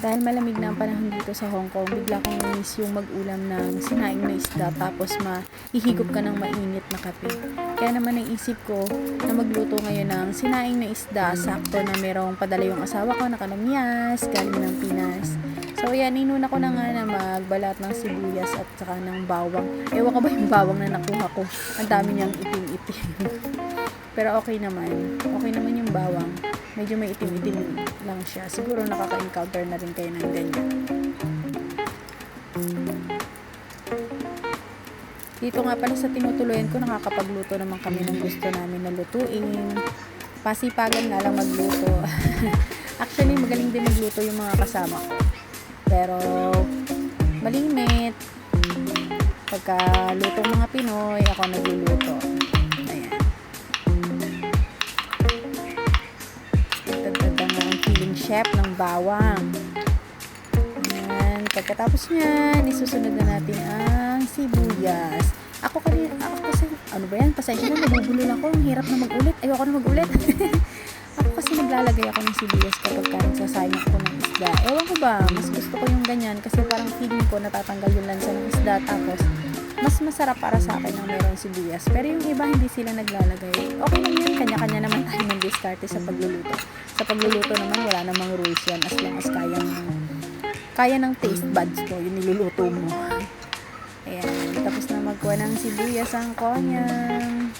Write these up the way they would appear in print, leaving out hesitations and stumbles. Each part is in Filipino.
Dahil malamig na ang panahon dito sa Hong Kong, bigla kong miss yung mag-ulam ng sinaing na isda tapos mahihigop ka ng mainit na kape. Kaya naman naisip ko na magluto ngayon ng sinaing na isda. Sakto na merong padala yung asawa ko na kanamyas, galing ng Pinas. So yan, inuna ko na nga na magbalat ng sibuyas at saka ng bawang. Ewan ko ba yung bawang na nakuha ko? Ang dami niyang itim-itim. Pero okay naman. Okay naman yung bawang. Medyo may itim-itim lang siya. Siguro nakaka-encounter na rin kayo ng ganyan. Dito nga pala sa tinutuluyan ko, nakakapagluto naman kami ng gusto namin na lutuin. Pasipagan nga lang magluto. Actually, magaling din magluto yung mga kasama ko. Pero, malimit. Pagka lutong mga Pinoy, ako nagluluto. Ayan. Dagdagan nga ang feeling chef ng bawang. Ayan. Pagkatapos niyan, isusunod na natin ang sibuyas. Ako kasi, ano ba yan? Pasensya na, nabubulol ako. Ang hirap na mag-ulit. Ayoko na mag-ulit. Ako kasi naglalagay ako ng sibuyas kapag nagsasayang ako ng isda. Ewan ko ba, mas gusto ko yung ganyan kasi parang feeling ko natatanggal yung lansa ng isda tapos mas masarap para sa akin ang meron sibuyas. Pero yung iba hindi sila naglalagay. Okay lang yun, kanya-kanya naman tayo ng diskarte sa pagluluto. Sa pagluluto naman wala namang rules yan as long as kaya ng taste buds mo yung niluluto mo. Ayan, tapos na magkuha ng sibuyas ang konyang.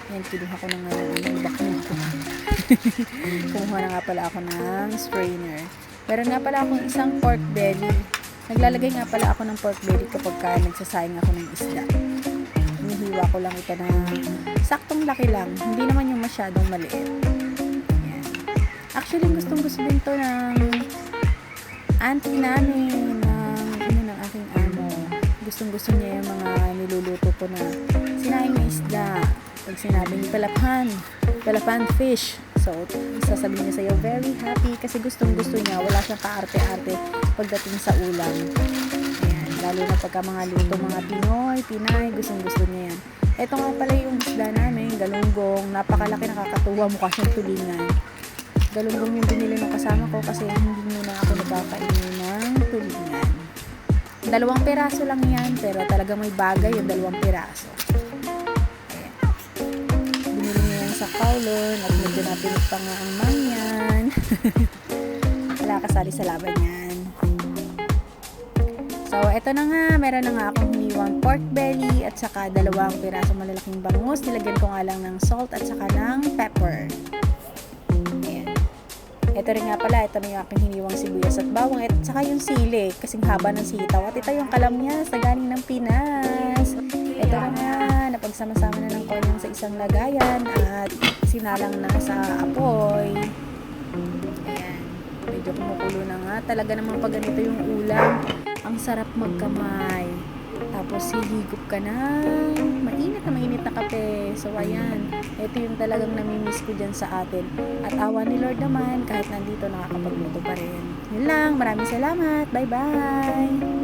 Ayan, kinuha ko na nga ng bakno ko. Kumuha na nga pala ako ng strainer. Meron nga pala akong isang pork belly. Naglalagay nga pala ako ng pork belly kapag nagsasayang ako ng isda. Hinihiwa ko lang ito na saktong laki lang. Hindi naman yung masyadong maliit. Ayan. Actually, gustong-gusto din to ng auntie namin, ng aking amo. Gustong-gusto niya yung mga niluluto ko na sinaing na isda. Pag sinabing palapan fish. So, sasabihin niya sa'yo, very happy kasi gustong-gusto niya. Wala siyang kaarte-arte pagdating sa ulam. Ayan, lalo na pagka mga luto, mga Pinoy, Pinay, gustong-gusto niya yan. Ito nga pala yung isda namin, galunggong. Napakalaki, nakakatuwa, mukha siyang tulingan. Galunggong yung binili ng kasama ko kasi hindi muna ako nagkakainin ng tulingan. 2 piraso lang yan, pero talaga may bagay yung 2 piraso. Sa Kowloon at medyo napinit pa nga ang mangyan. Wala kasali sa laban yan. So, eto na nga. Meron na nga akong hiniwang pork belly at saka 2 piraso malalaking bangus. Nilagyan ko nga lang ng salt at saka ng pepper. Ayan. Eto rin nga pala. Ito na yung aking hiniwang sibuyas at bawang at saka yung sili. Kasing haba ng sitaw. At ito yung kalamyas na galing ng Pinas. Ito na nga. Napagsama-sama na ng konyang sa isang lagayan at sinalang na sa apoy. Ayan. Medyo kumukulo na nga. Talaga namang pag ganito yung ulam, ang sarap magkamay. Tapos hihigop ka ng mainit na kape. So ayan. Ito yung talagang namimiss ko dyan sa atin. At awa ni Lord naman, kahit nandito nakakapagluto pa rin. Yun lang. Maraming salamat. Bye-bye!